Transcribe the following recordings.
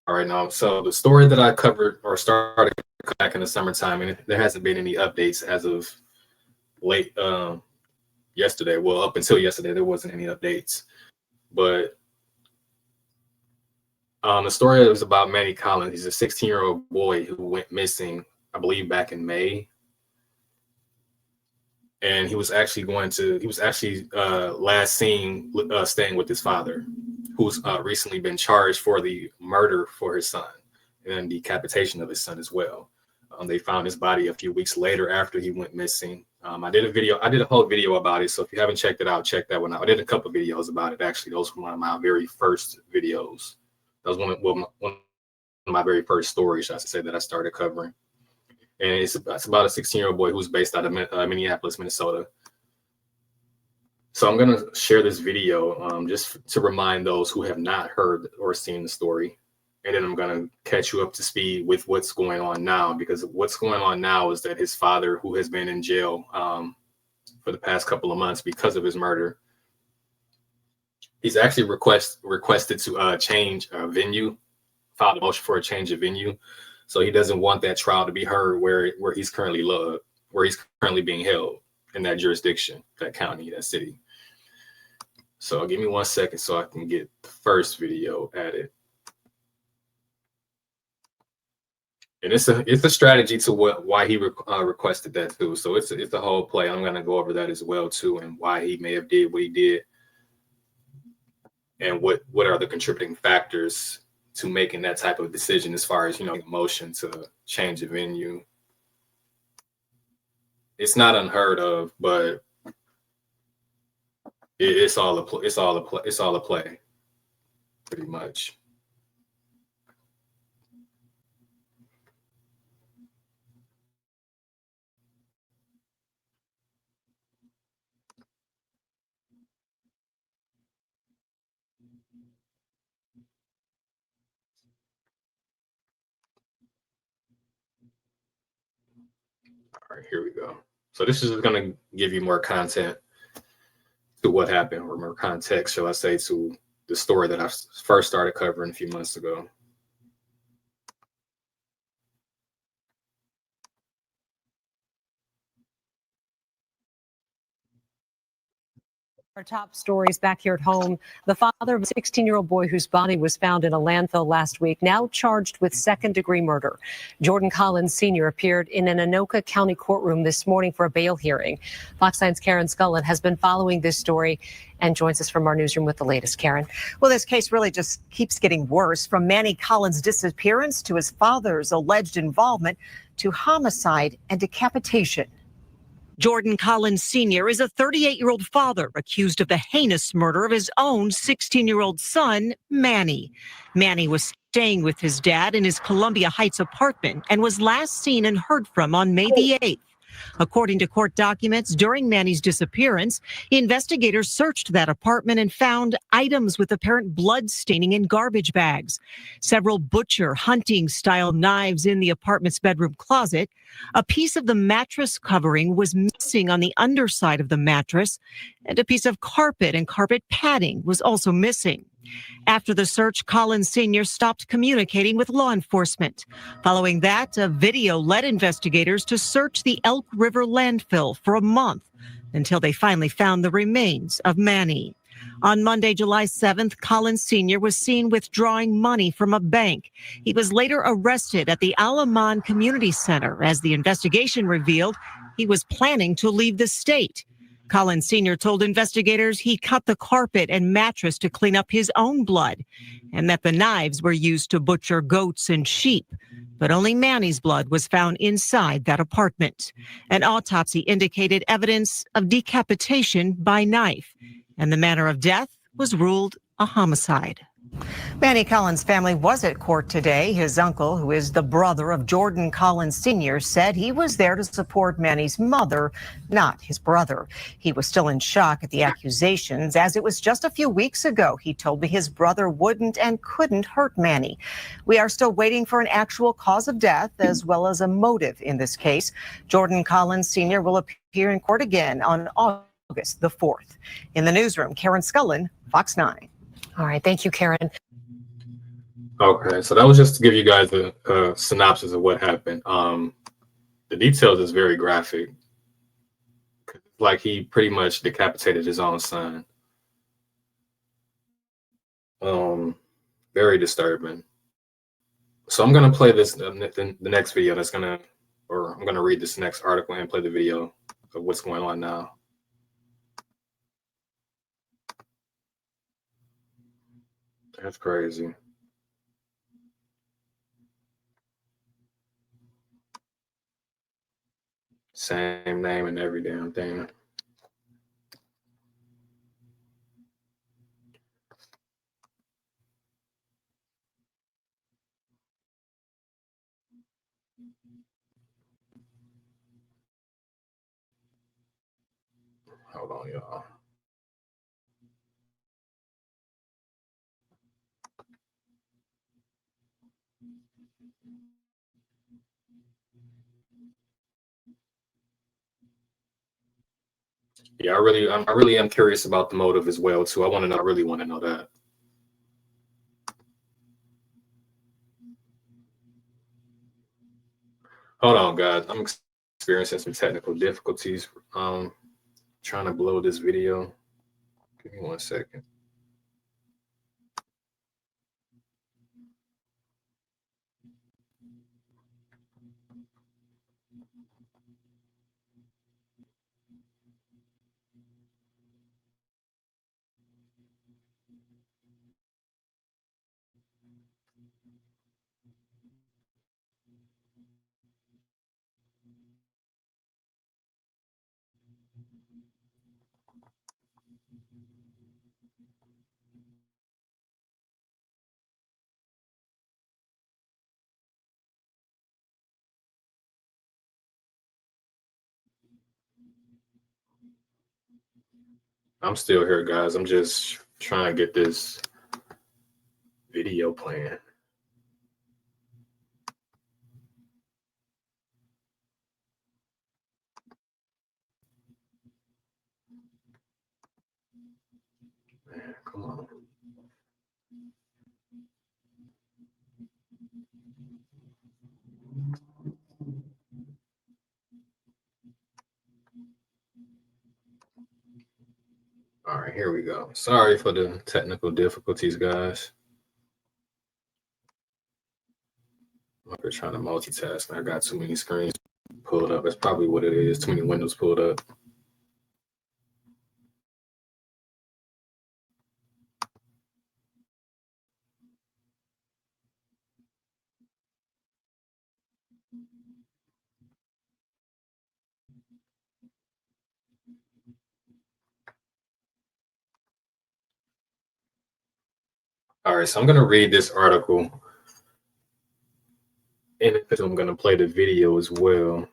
All right, now, so the story that I covered or started back in the summertime, and there hasn't been any updates as of late yesterday. Well, up until yesterday, there wasn't any updates. But the story is about Manny Collins. He's a 16-year-old boy who went missing, I believe, back in May. And he was actually last seen staying with his father, who's recently been charged for the murder for his son and decapitation of his son as well. They found his body a few weeks later after he went missing. I did a whole video about it. So if you haven't checked it out, check that one out. I did a couple of videos about it. Actually, those were one of my very first videos. That was one of my very first stories, I should say, that I started covering. And it's about a 16-year-old boy who's based out of Minneapolis, Minnesota. So I'm going to share this video just to remind those who have not heard or seen the story. And then I'm going to catch you up to speed with what's going on now, because what's going on now is that his father, who has been in jail for the past couple of months because of his murder, he's actually requested to change venue, filed a motion for a change of venue. So he doesn't want that trial to be heard where he's currently being held in that jurisdiction, that county, that city. So give me 1 second so I can get the first video added. And it's a strategy to why he requested that too. So it's a whole play. I'm gonna go over that as well too, and why he may have did what he did, and what are the contributing factors to making that type of decision as far as, motion to change the venue. It's not unheard of, but it's all a play, pretty much. All right, here we go. So this is going to give you more content to what happened, or more context, shall I say, to the story that I first started covering a few months ago. Our top stories back here at home. The father of a 16-year-old boy whose body was found in a landfill last week, now charged with second-degree murder. Jordan Collins Sr. appeared in an Anoka County courtroom this morning for a bail hearing. Fox 9's Karen Scullin has been following this story and joins us from our newsroom with the latest. Karen. Well, this case really just keeps getting worse, from Manny Collins' disappearance to his father's alleged involvement to homicide and decapitation. Jordan Collins Sr. is a 38-year-old father accused of the heinous murder of his own 16-year-old son, Manny. Manny was staying with his dad in his Columbia Heights apartment and was last seen and heard from on May the 8th. According to court documents, during Manny's disappearance, investigators searched that apartment and found items with apparent blood staining in garbage bags, several butcher hunting-style knives in the apartment's bedroom closet. A piece of the mattress covering was missing on the underside of the mattress, and a piece of carpet and carpet padding was also missing. After the search, Collins Sr. stopped communicating with law enforcement. Following that, a video led investigators to search the Elk River landfill for a month until they finally found the remains of Manny. On Monday, July 7th, Collins Sr. was seen withdrawing money from a bank. He was later arrested at the Alamon Community Center. As the investigation revealed, he was planning to leave the state. Collins Sr. told investigators he cut the carpet and mattress to clean up his own blood, and that the knives were used to butcher goats and sheep. But only Manny's blood was found inside that apartment. An autopsy indicated evidence of decapitation by knife, and the manner of death was ruled a homicide. Manny Collins' family was at court today. His uncle, who is the brother of Jordan Collins Sr., said he was there to support Manny's mother, not his brother. He was still in shock at the accusations, as it was just a few weeks ago he told me his brother wouldn't and couldn't hurt Manny. We are still waiting for an actual cause of death as well as a motive in this case. Jordan Collins Sr. will appear in court again on August the 4th. In the newsroom, Karen Scullin, Fox 9. All right. Thank you, Karen. Okay, so that was just to give you guys a synopsis of what happened. The details is very graphic. Like he pretty much decapitated his own son. Um, Very disturbing. So I'm gonna play this the next video that's gonna, or I'm gonna read this next article and play the video of what's going on now. That's crazy. Same name and every damn thing. Hold on, y'all. Yeah, I really am curious about the motive as well too. I really want to know that. Hold on, guys. I'm experiencing some technical difficulties. Trying to blow this video. Give me 1 second. I'm still here, guys. I'm just trying to get this video playing. Man, come on. All right, here we go. Sorry for the technical difficulties, guys. I'm up here trying to multitask. I got too many screens pulled up. That's probably what it is. Too many windows pulled up. All right, so I'm gonna read this article, and I'm gonna play the video as well.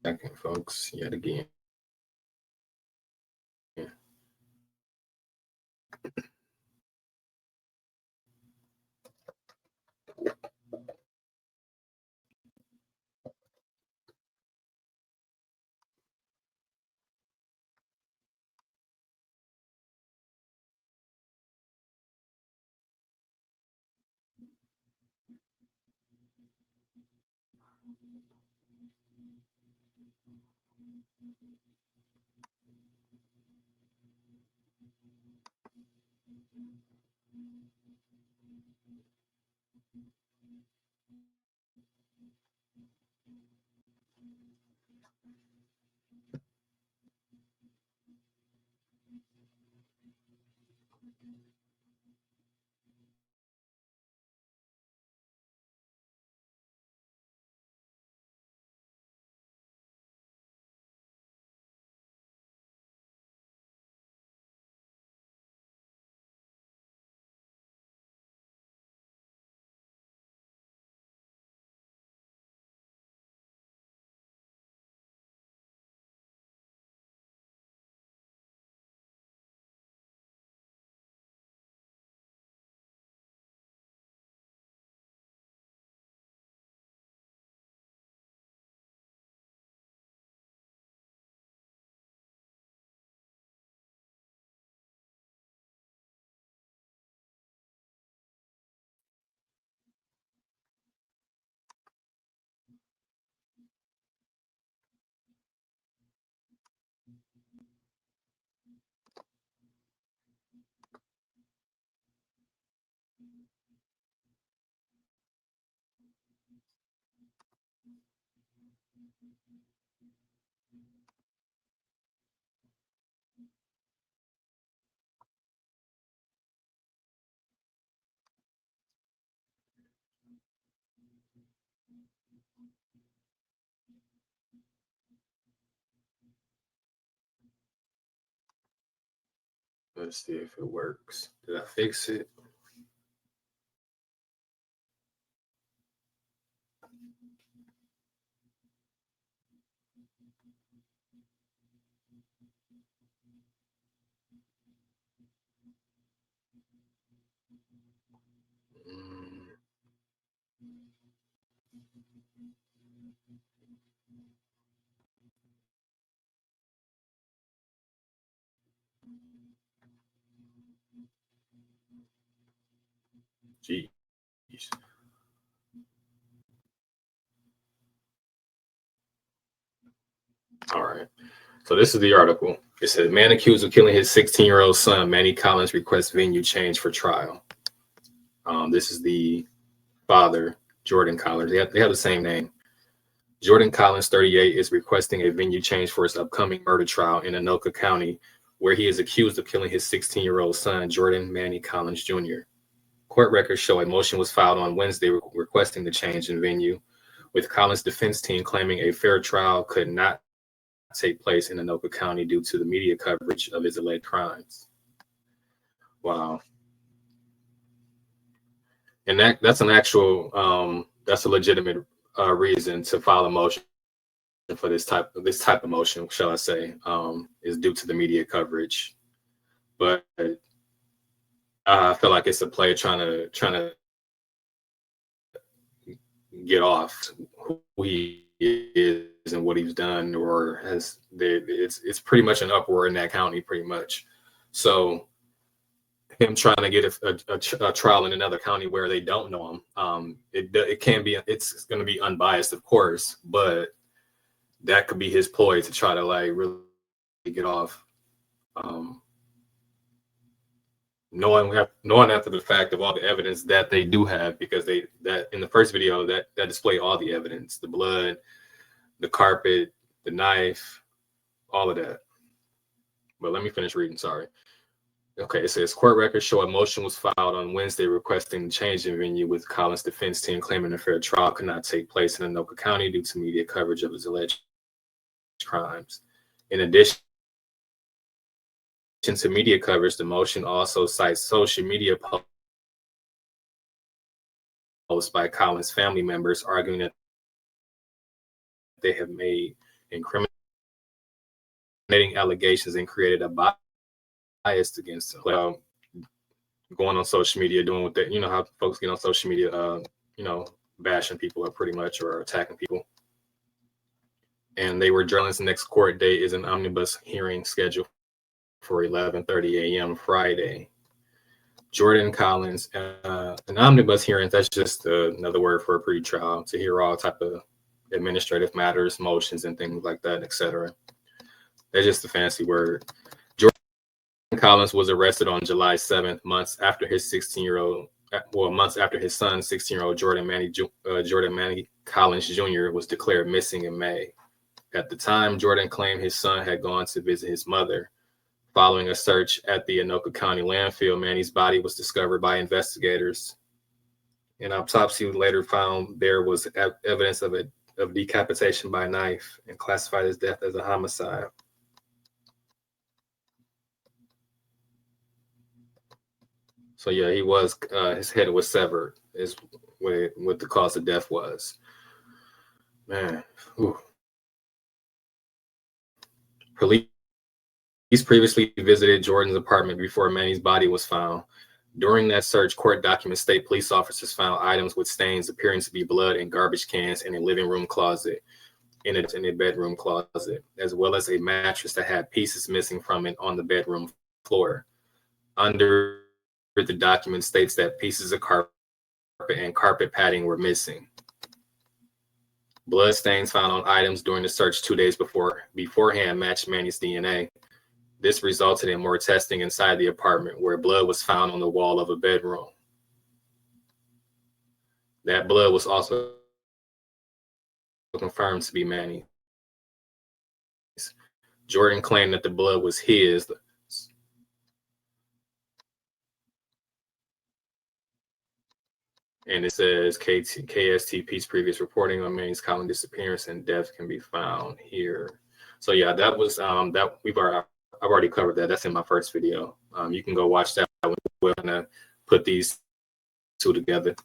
Second, folks, yet again. Let's see if it works. Did I fix it? Mm, Geez. All right. So this is the article. It says, man accused of killing his 16-year-old son, Manny Collins, requests venue change for trial. This is the father, Jordan Collins. They have the same name. Jordan Collins, 38, is requesting a venue change for his upcoming murder trial in Anoka County, where he is accused of killing his 16-year-old son, Jordan Manny Collins Jr. Court records show a motion was filed on Wednesday requesting the change in venue, with Collins' defense team claiming a fair trial could not take place in Anoka County due to the media coverage of his alleged crimes. Wow. And that's an actual that's a legitimate reason to file a motion for this type of motion, shall I say, is due to the media coverage. But I feel like it's a player trying to get off who he is and what he's done, or it's pretty much an uproar in that county, pretty much. So him trying to get a trial in another county where they don't know him, it's going to be unbiased, of course, but that could be his ploy to try to like really get off. Knowing after the fact of all the evidence that they do have, because that in the first video that display all the evidence, the blood, the carpet, the knife, all of that. But let me finish reading, sorry. Okay, it says court records show a motion was filed on Wednesday requesting the change in venue, with Collins' defense team claiming a fair trial could not take place in Anoka County due to media coverage of his alleged crimes. In addition to media coverage, the motion also cites social media posts by Collins' family members arguing that they have made incriminating allegations and created a bias against him. Going on social media, doing what they, how folks get on social media, bashing people or pretty much, or attacking people. And they were journalists. The next court date is an omnibus hearing scheduled for 11:30 a.m. Friday. Jordan Collins, an omnibus hearing, that's just another word for a pre-trial, to hear all type of administrative matters, motions, and things like that, etc. That's just a fancy word. Jordan Collins was arrested on July 7th, months after his son's 16-year-old Jordan Manny Collins Jr. was declared missing in May. At the time, Jordan claimed his son had gone to visit his mother. Following a search at the Anoka County landfill, Manny's body was discovered by investigators. An autopsy later found there was evidence of decapitation by knife and classified his death as a homicide. So yeah, he was his head was severed, is what the cause of death was. Man, whew. Police previously visited Jordan's apartment before Manny's body was found. During that search, court documents state police officers found items with stains appearing to be blood in garbage cans in a living room closet, in a bedroom closet, as well as a mattress that had pieces missing from it on the bedroom floor. Under the document states that pieces of carpet and carpet padding were missing. Blood stains found on items during the search 2 days beforehand matched Manny's DNA. This resulted in more testing inside the apartment, where blood was found on the wall of a bedroom. That blood was also confirmed to be Manny. Jordan claimed that the blood was his. And it says KSTP's previous reporting on Manny's Collin disappearance and death can be found here. So yeah, that was that I've already covered that. That's in my first video. You can go watch that one. We're gonna put these two together.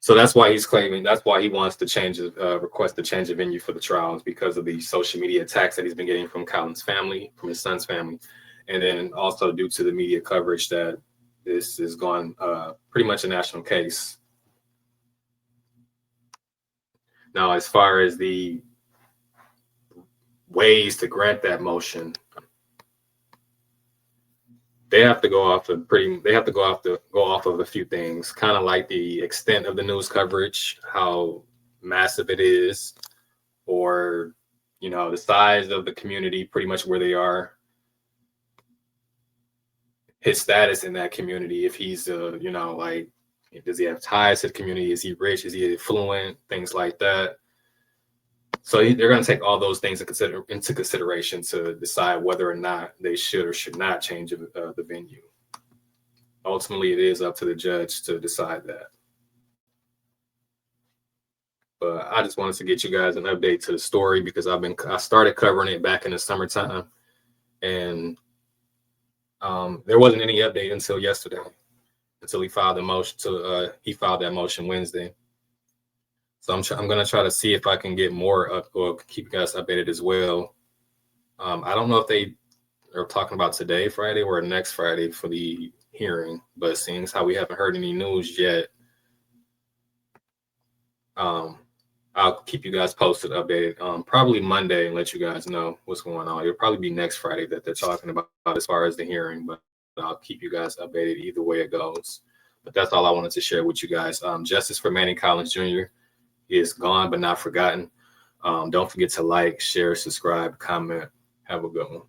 So that's why he's claiming, that's why he wants to change, request to change the venue for the trials, because of the social media attacks that he's been getting from Collin's family, from his son's family. And then also due to the media coverage that this is gone pretty much a national case. Now, as far as the ways to grant that motion, they have to go off of a few things, kind of like the extent of the news coverage, how massive it is, or, you know, the size of the community, pretty much where they are, his status in that community. If he's, you know, like, does he have ties to the community? Is he rich? Is he affluent? Things like that. So they're going to take all those things into consideration to decide whether or not they should or should not change the venue. Ultimately, it is up to the judge to decide that. But I just wanted to get you guys an update to the story, because I started covering it back in the summertime, and there wasn't any update until yesterday, until he filed the motion. He filed that motion Wednesday. So I'm going to try to see if I can get more up, or keep you guys updated as well. I don't know if they are talking about today, Friday, or next Friday for the hearing, but seeing as how we haven't heard any news yet, I'll keep you guys posted, updated, probably Monday, and let you guys know what's going on. It'll probably be next Friday that they're talking about as far as the hearing, but I'll keep you guys updated either way it goes. But that's all I wanted to share with you guys. Justice for Manny Collins Jr. is gone but not forgotten. Don't forget to like, share, subscribe, comment. Have a good one.